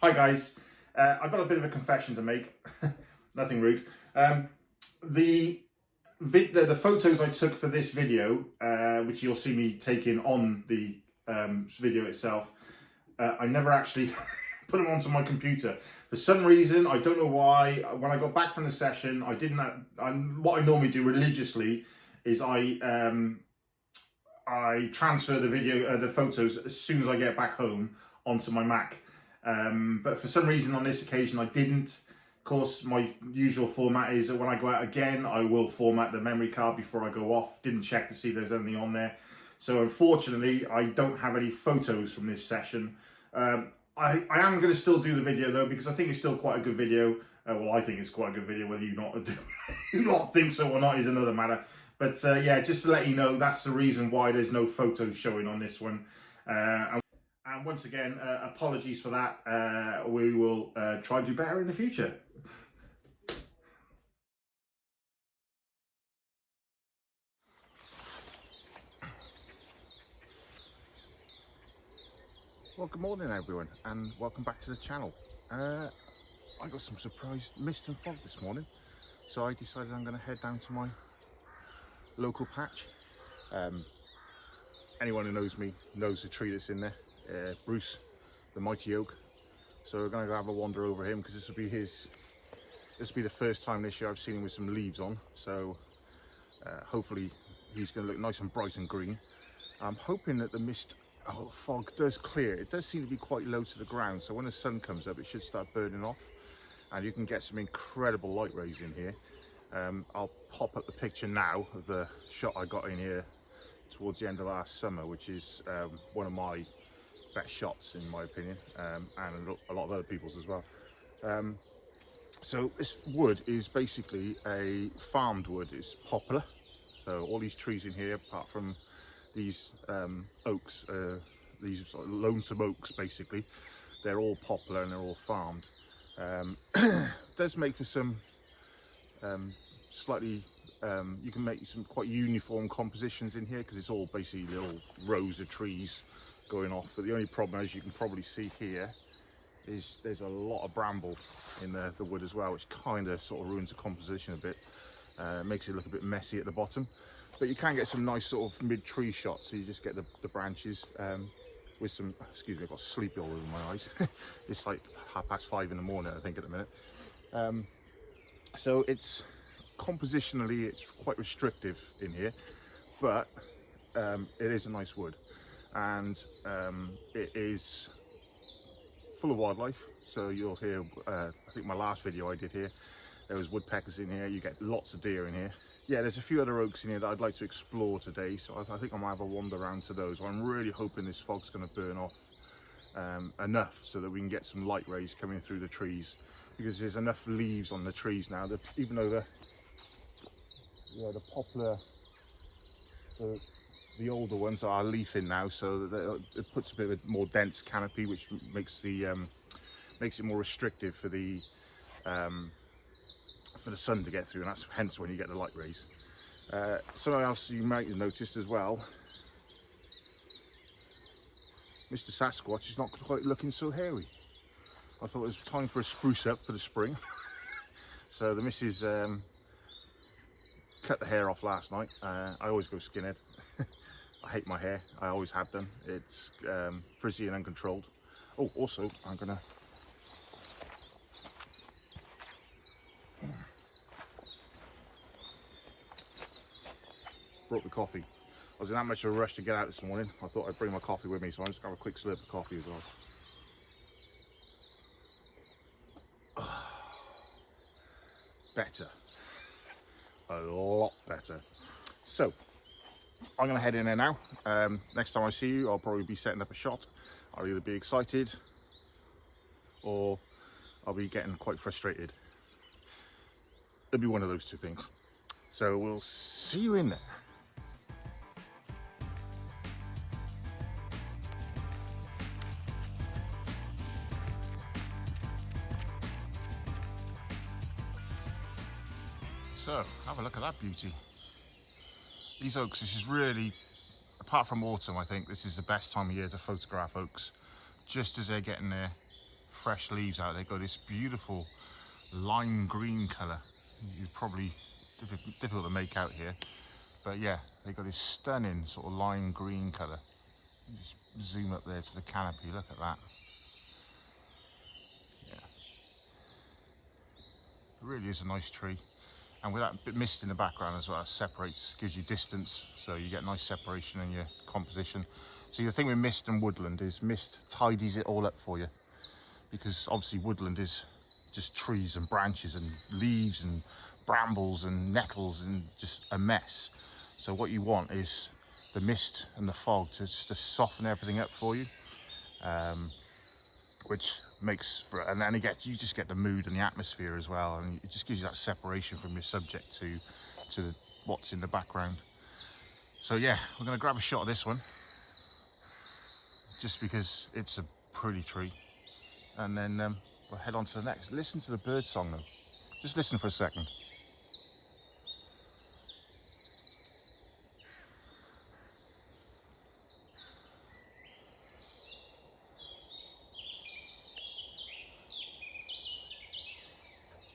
Hi guys, I've got a bit of a confession to make. Nothing rude. The photos I took for this video, which you'll see me taking on the video itself, I never actually put them onto my computer. For some reason, I don't know why, when I got back from the session, I didn't. What I normally do religiously is I transfer the photos as soon as I get back home onto my Mac. But for some reason on this occasion I didn't. Of course, my usual format is that when I go out again, I will format the memory card before I go off. Didn't check to see if there's anything on there. So unfortunately, I don't have any photos from this session. I am going to still do the video though, because I think it's still quite a good video. Well, I think it's quite a good video. Whether you not think so or not is another matter. But yeah, just to let you know, that's the reason why there's no photos showing on this one. And once again, apologies for that. We will try to do better in the future. Well, good morning everyone, and welcome back to the channel. I got some surprise mist and fog this morning, so I decided I'm going to head down to my local patch. Anyone who knows me knows the tree that's in there, Bruce, the mighty oak. So we're going to go have a wander over him, because this will be the first time this year I've seen him with some leaves on. So hopefully he's going to look nice and bright and green. I'm hoping that the mist fog does clear. It does seem to be quite low to the ground, so when the sun comes up it should start burning off and you can get some incredible light rays in here. I'll pop up the picture now of the shot I got in here towards the end of last summer, which is one of my best shots in my opinion, and a lot of other people's as well. So this wood is basically a farmed wood. It's poplar, so all these trees in here, apart from these oaks, these lonesome oaks basically, they're all poplar and they're all farmed. Does make for some slightly, you can make some quite uniform compositions in here, because it's all basically little rows of trees going off. But the only problem, as you can probably see here, is there's a lot of bramble in the wood as well, which kind of sort of ruins the composition a bit. Makes it look a bit messy at the bottom. But you can get some nice sort of mid-tree shots, so you just get the branches with some, excuse me, I've got sleepy all over my eyes. It's like 5:30 in the morning, I think, at the minute. So it's, compositionally, it's quite restrictive in here, but it is a nice wood. And it is full of wildlife, so you'll hear, I think my last video I did here, there was woodpeckers in here, you get lots of deer in here. Yeah, there's a few other oaks in here that I'd like to explore today, so I think I'm going to have a wander around to those. I'm really hoping this fog's going to burn off enough so that we can get some light rays coming through the trees, because there's enough leaves on the trees now that even though the poplar, the older ones are leafing now, so that it puts a bit of a more dense canopy, which makes it more restrictive for the sun to get through, and that's hence when you get the light rays. Something else you might have noticed as well, Mr. Sasquatch is not quite looking so hairy. I thought it was time for a spruce up for the spring. So the missus cut the hair off last night. I always go skinhead. I hate my hair, I always have done. It's frizzy and uncontrolled. Oh, also, I'm gonna brought the coffee. I was in that much of a rush to get out this morning, I thought I'd bring my coffee with me, so I'm just going to have a quick slurp of coffee as well. Better. A lot better. So, I'm going to head in there now. Next time I see you, I'll probably be setting up a shot. I'll either be excited or I'll be getting quite frustrated. It'll be one of those two things. So we'll see you in there. So, have a look at that beauty. These oaks, this is really, apart from autumn, I think this is the best time of year to photograph oaks. Just as they're getting their fresh leaves out. They've got this beautiful lime green colour. You probably difficult to make out here, but yeah, they've got this stunning sort of lime green colour. Just zoom up there to the canopy. Look at that. Yeah, it really is a nice tree. And with that bit mist in the background as well, it separates, gives you distance, so you get nice separation in your composition. See, the thing with mist and woodland is mist tidies it all up for you, because obviously woodland is just trees and branches and leaves and brambles and nettles and just a mess. So what you want is the mist and the fog to soften everything up for you, which makes for, and then again you just get the mood and the atmosphere as well, and it just gives you that separation from your subject to what's in the background. So yeah, we're going to grab a shot of this one just because it's a pretty tree, and then we'll head on to the next. Listen to the bird song though, just listen for a second.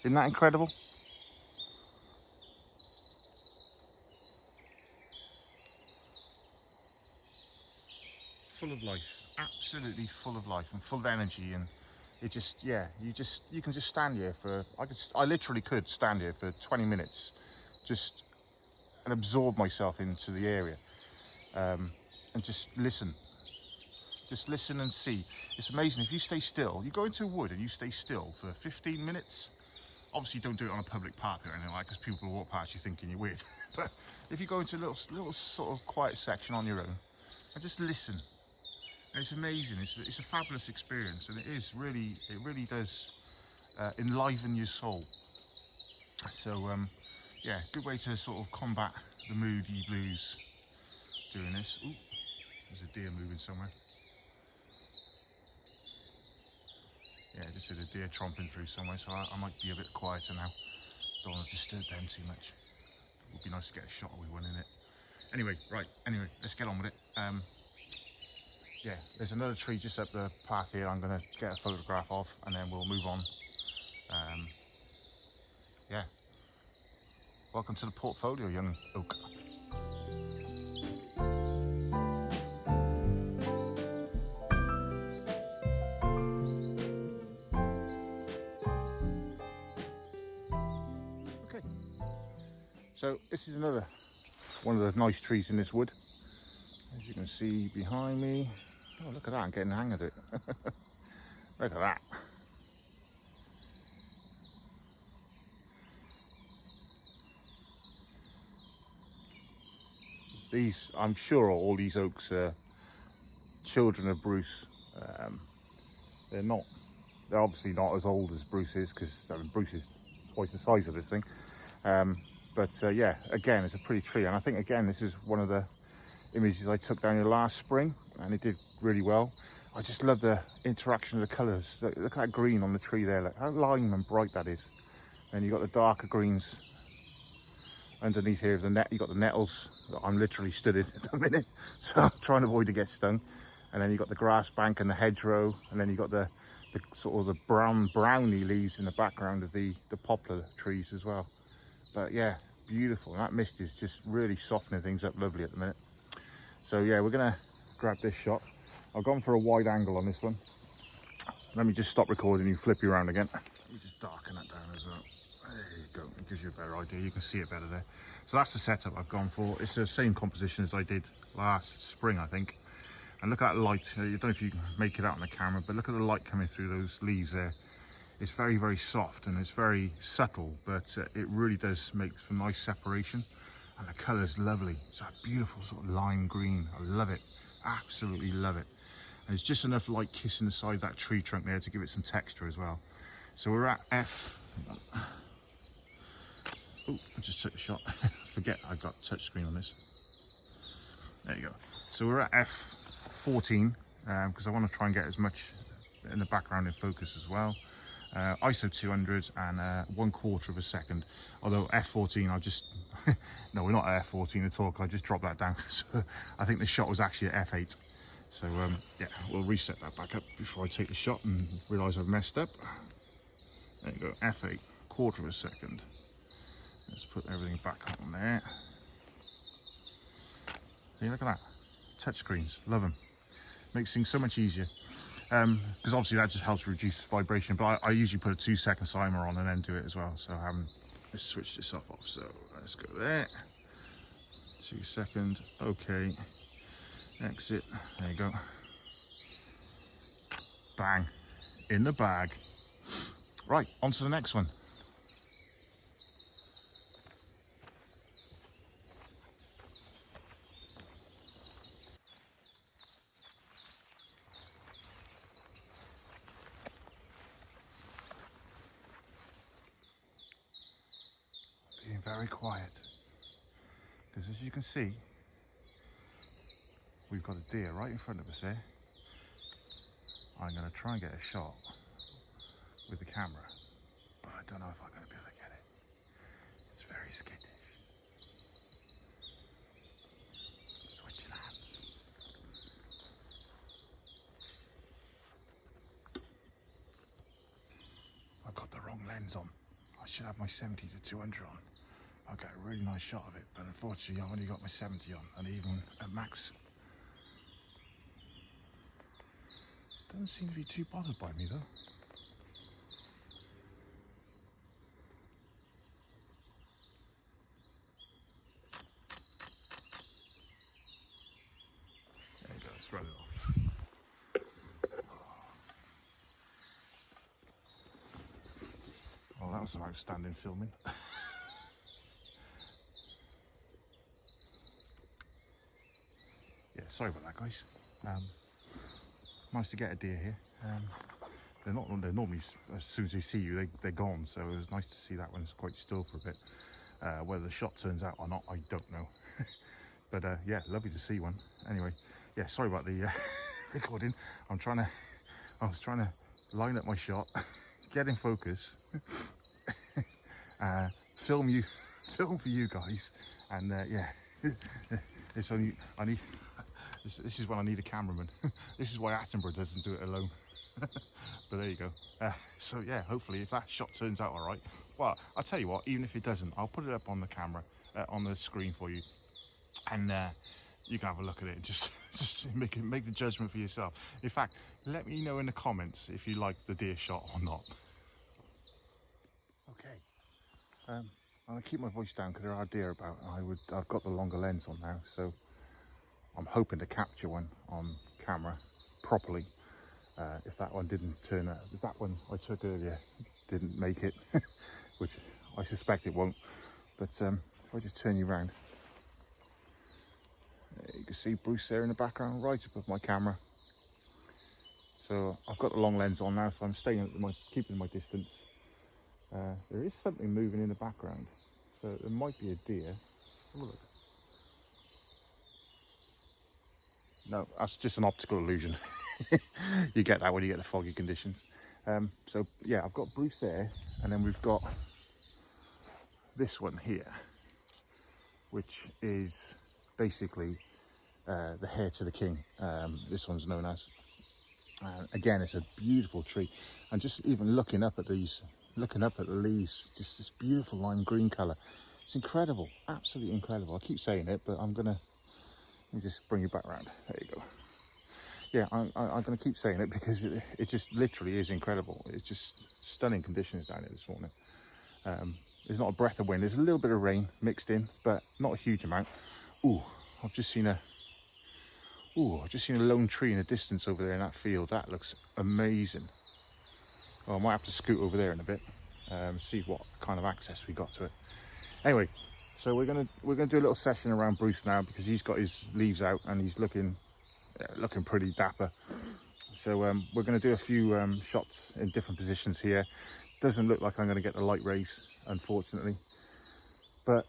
Isn't that incredible? Full of life, absolutely full of life and full of energy, and it just, yeah, you can just stand here for, I literally could stand here for 20 minutes just and absorb myself into the area, and just listen and see. It's amazing if you stay still. You go into a wood and you stay still for 15 minutes. Obviously don't do it on a public park or anything like that, because people will walk past you thinking you're weird. But if you go into a little sort of quiet section on your own and just listen, and it's amazing. It's a fabulous experience, and it really does enliven your soul. So yeah, good way to sort of combat the moody blues doing this. Ooh, there's a deer moving somewhere. Yeah, just heard a deer tromping through somewhere, so I might be a bit quieter now. Don't want to disturb them too much. It would be nice to get a shot with one in it. Anyway, let's get on with it. Yeah, there's another tree just up the path here I'm going to get a photograph of, and then we'll move on. Yeah, welcome to the portfolio, young oak. Okay, so this is another one of the nice trees in this wood. As you can see behind me, oh look at that, I'm getting the hang of it. Look at that. These, I'm sure all these oaks are children of Bruce. They're obviously not as old as Bruce is, because Bruce is twice the size of this thing. But yeah, again, it's a pretty tree, and I think again this is one of the images I took down here last spring, and it did really well. I just love the interaction of the colours. Look at that green on the tree there, look how lime and bright that is. And you've got the darker greens underneath here of the net. You've got the nettles that I'm literally stood in at the minute, so I'm trying to avoid to get stung. And then you've got the grass bank and the hedgerow, and then you've got the sort of the browny leaves in the background of the poplar trees as well. But yeah, beautiful. And that mist is just really softening things up lovely at the minute. So yeah, we're gonna grab this shot. I've gone for a wide angle on this one. Let me just stop recording and flip you around again. Let me just darken that down as well. There you go, it gives you a better idea. You can see it better there. So that's the setup I've gone for. It's the same composition as I did last spring, I think. And look at that light. I don't know if you can make it out on the camera, but look at the light coming through those leaves there. It's very, very soft and it's very subtle, but it really does make some nice separation. And the colour's lovely. It's that beautiful sort of lime green. I love it. Absolutely love it. And it's just enough light kissing the side of that tree trunk there to give it some texture as well. So we're at F. Oh, I just took a shot. Forget I got touchscreen on this. There you go. So we're at F14 because I want to try and get as much in the background in focus as well. ISO 200 and 1/4 of a second. Although F14, I just no, we're not at F14 at all. I just dropped that down. So I think the shot was actually at F8. So yeah, we'll reset that back up before I take the shot and realise I've messed up. There you go, F8, quarter of a second. Let's put everything back on there. Hey, look at that. Touchscreens, love them. Makes things so much easier. Because obviously that just helps reduce vibration, but I usually put a 2-second timer on and then do it as well. So let's switch this off. So let's go there. 2 seconds, okay. Exit, there you go. Bang, in the bag. Right, on to the next one. Being very quiet, because as you can see, we've got a deer right in front of us here. I'm going to try and get a shot with the camera, but I don't know if I'm going to be able to get it. It's very skittish. Switching hands. I've got the wrong lens on. I should have my 70 to 200 on. I'll get a really nice shot of it, but unfortunately I've only got my 70 on, and even at max, doesn't seem to be too bothered by me though. There you go, let's run it off. Well, that was some outstanding filming. Yeah, sorry about that, guys. Nice to get a deer here. They're normally, as soon as they see you, they're gone. So it was nice to see that one's quite still for a bit. Whether the shot turns out or not, I don't know. But yeah, lovely to see one. Anyway, yeah, sorry about the recording. I was trying to line up my shot, get in focus, film for you guys, and yeah, it's only this is when I need a cameraman. This is why Attenborough doesn't do it alone. But there you go. So yeah, hopefully if that shot turns out all right, well, I'll tell you what, even if it doesn't, I'll put it up on the camera, on the screen for you, and you can have a look at it and just make the judgment for yourself. In fact, let me know in the comments if you like the deer shot or not. Okay, I'm gonna keep my voice down because there are deer about. I've got the longer lens on now, so I'm hoping to capture one on camera properly. If that one didn't turn out, if that one I took earlier didn't make it, which I suspect it won't, but if I just turn you around, you can see Bruce there in the background, right above my camera. So I've got the long lens on now, so I'm keeping my distance. There is something moving in the background, so there might be a deer. Oh, look. No, that's just an optical illusion. You get that when you get the foggy conditions. So yeah, I've got Bruce there, and then we've got this one here, which is basically the heir to the king. This one's known as. Again, it's a beautiful tree, and just even looking up at the leaves, just this beautiful lime green colour. It's incredible, absolutely incredible. I keep saying it, but let me just bring you back around. There you go. Yeah, I'm going to keep saying it because it just literally is incredible. It's just stunning conditions down here this morning. There's not a breath of wind. There's a little bit of rain mixed in, but not a huge amount. Ooh, I've just seen a lone tree in the distance over there in that field. That looks amazing. Well, I might have to scoot over there in a bit, see what kind of access we got to it. Anyway, so we're gonna do a little session around Bruce now because he's got his leaves out and he's looking pretty dapper. So we're going to do a few shots in different positions here. Doesn't look like I'm going to get the light rays, unfortunately, but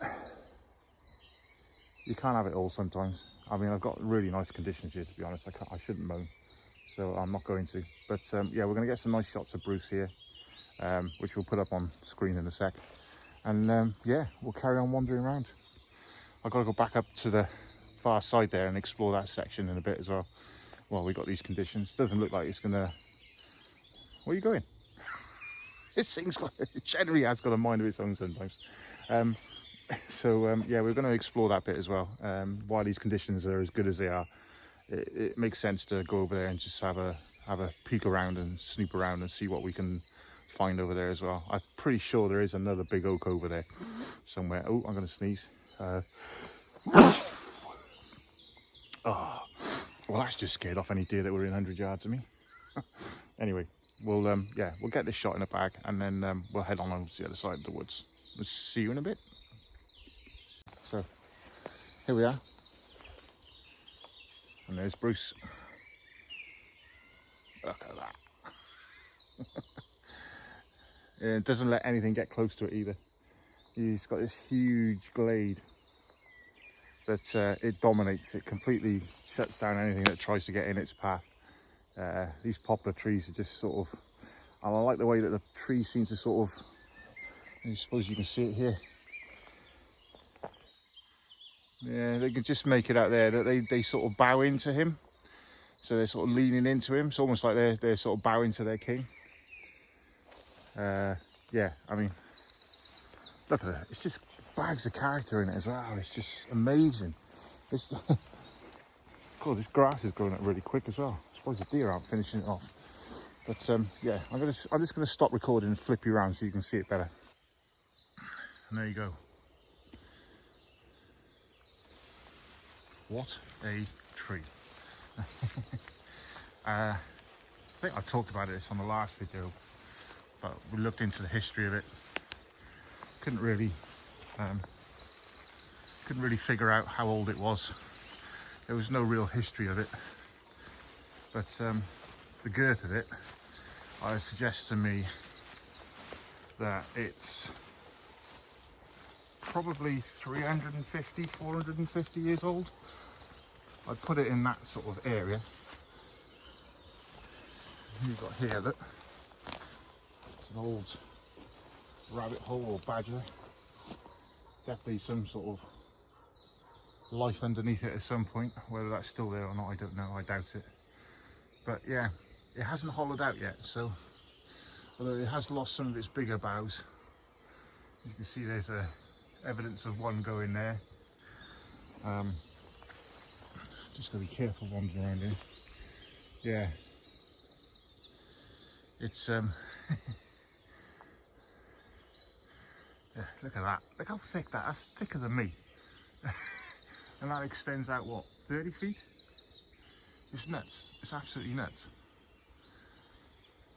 you can't have it all sometimes. I mean, I've got really nice conditions here, to be honest. I shouldn't moan, so I'm not going to. But yeah, we're going to get some nice shots of Bruce here, which we'll put up on screen in a sec. And yeah, we'll carry on wandering around. I've got to go back up to the far side there and explore that section in a bit as well. well, we got these conditions. Doesn't look like it's gonna. Where are you going? This thing's got, it generally has got a mind of its own sometimes. Yeah, we're going to explore that bit as well. While these conditions are as good as they are, it makes sense to go over there and just have a peek around and snoop around and see what we can find over there as well. I'm pretty sure there is another big oak over there somewhere. Oh, I'm going to sneeze. Oh, well, that's just scared off any deer that were in 100 yards of me. Anyway, we'll get this shot in a bag, and then we'll head on over to the other side of the woods. We'll see you in a bit. So here we are, and there's Bruce. Look at that. It doesn't let anything get close to it either. He's got this huge glade that it dominates. It completely shuts down anything that tries to get in its path. These poplar trees are just sort of, and I like the way that the trees seem to sort of, I suppose you can see it here. Yeah, they can just make it out there that they sort of bow into him. So they're sort of leaning into him. It's almost like they're sort of bowing to their king. Yeah, I mean, look at it. It's just bags of character in it as well. It's just amazing. God, this grass is growing up really quick as well. I suppose the deer aren't finishing it off. But yeah, I'm just gonna stop recording and flip you around so you can see it better. And there you go. What a tree. I think I talked about this on the last video, but we looked into the history of it. Couldn't really figure out how old it was. There was no real history of it, but the girth of it, I would suggest to me that it's probably 350, 450 years old. I'd put it in that sort of area. You've got here, look, it's an old rabbit hole or badger. Definitely some sort of life underneath it at some point. Whether that's still there or not, I don't know. I doubt it. But yeah, it hasn't hollowed out yet. So although it has lost some of its bigger boughs, you can see there's evidence of one going there. Just gotta be careful wandering around here. Yeah, it's yeah, look at that. Look how thick that's thicker than me. And that extends out what, 30 feet? It's nuts. It's absolutely nuts.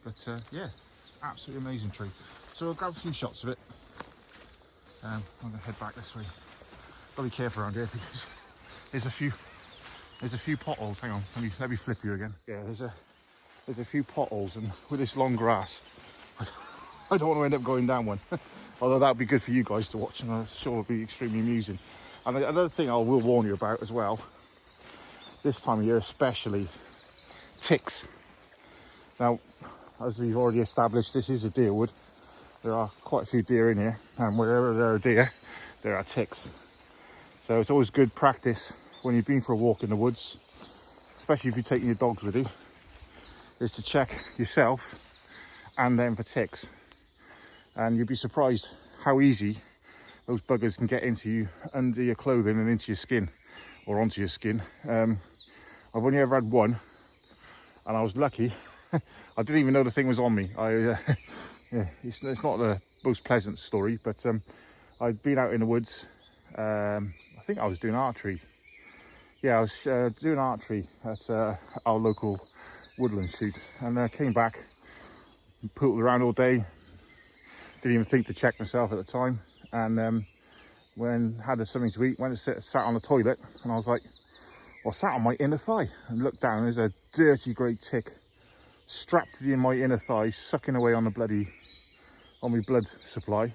But yeah, absolutely amazing tree. So I'll grab a few shots of it. I'm gonna head back this way. Gotta be careful around here because there's a few potholes. Hang on, let me flip you again. Yeah, there's a few potholes, and with this long grass, I don't want to end up going down one. Although that would be good for you guys to watch, and I'm sure it'll be extremely amusing. And another thing I will warn you about as well, this time of year especially, ticks. Now, as we've already established, this is a deer wood. There are quite a few deer in here, and wherever there are deer, there are ticks. So it's always good practice when you've been for a walk in the woods, especially if you're taking your dogs with you, is to check yourself and them for ticks. And you'd be surprised how easy those buggers can get into you, under your clothing and into your skin, or onto your skin. I've only ever had one, and I was lucky. I didn't even know the thing was on me. Yeah, it's not the most pleasant story, but I'd been out in the woods. I think I was doing archery. Yeah, I was doing archery at our local woodland shoot, and I came back and poodled around all day. Didn't even think to check myself at the time, and when I had something to eat, went and sat on the toilet, and I was like, well, sat on my inner thigh, and looked down, and there's a dirty grey tick strapped to my inner thigh, sucking away on my blood supply.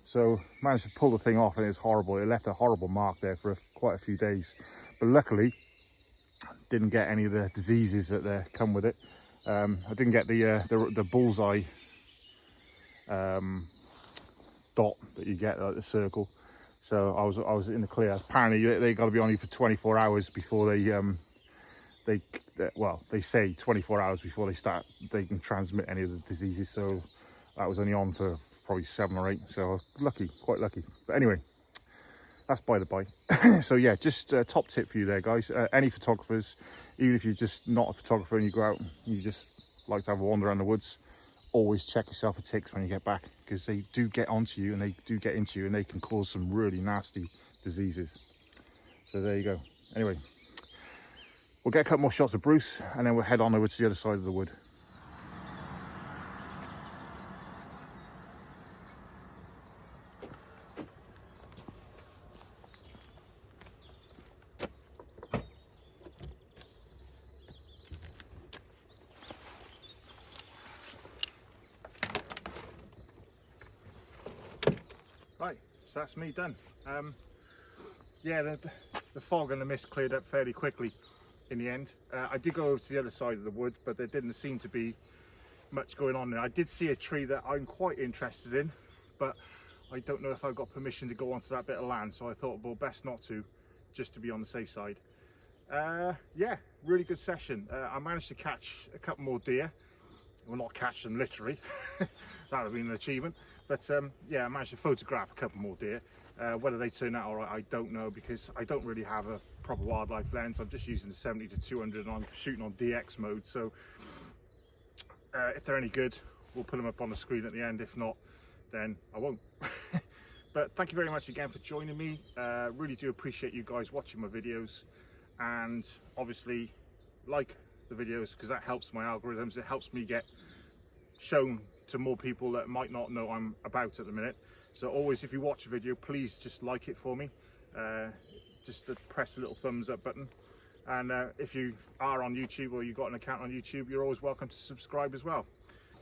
So managed to pull the thing off, and it was horrible. It left a horrible mark there for quite a few days, but luckily didn't get any of the diseases that come with it. I didn't get the bullseye dot that you get, like the circle. So I was in the clear. Apparently they got to be on you for 24 hours before they they say 24 hours before they can transmit any of the diseases. So that was only on for probably 7 or 8. So lucky, quite lucky. But anyway, that's by the by. So yeah, just a top tip for you there, guys. Any photographers, even if you're just not a photographer and you go out and you just like to have a wander around the woods, always check yourself for ticks when you get back, because they do get onto you and they do get into you and they can cause some really nasty diseases. So there you go. Anyway, we'll get a couple more shots of Bruce and then we'll head on over to the other side of the wood. Right, so that's me done. Yeah, the fog and the mist cleared up fairly quickly in the end. I did go over to the other side of the wood, but there didn't seem to be much going on there. I did see a tree that I'm quite interested in, but I don't know if I've got permission to go onto that bit of land, so I thought, well, best not to, just to be on the safe side. Yeah, really good session. I managed to catch a couple more deer. Well, not catch them literally, that would have been an achievement. But yeah, I managed to photograph a couple more deer. Whether they turn out all right, I don't know, because I don't really have a proper wildlife lens. I'm just using the 70 to 200 and I'm shooting on DX mode. So if they're any good, we'll put them up on the screen at the end. If not, then I won't. But thank you very much again for joining me. Really do appreciate you guys watching my videos, and obviously like the videos, because that helps my algorithms. It helps me get shown to more people that might not know I'm about at the minute. So always, if you watch a video, please just like it for me. Just to press the little thumbs up button. And if you are on YouTube or you've got an account on YouTube, you're always welcome to subscribe as well.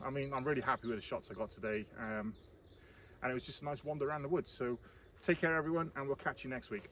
I mean, I'm really happy with the shots I got today. And it was just a nice wander around the woods. So take care everyone, and we'll catch you next week.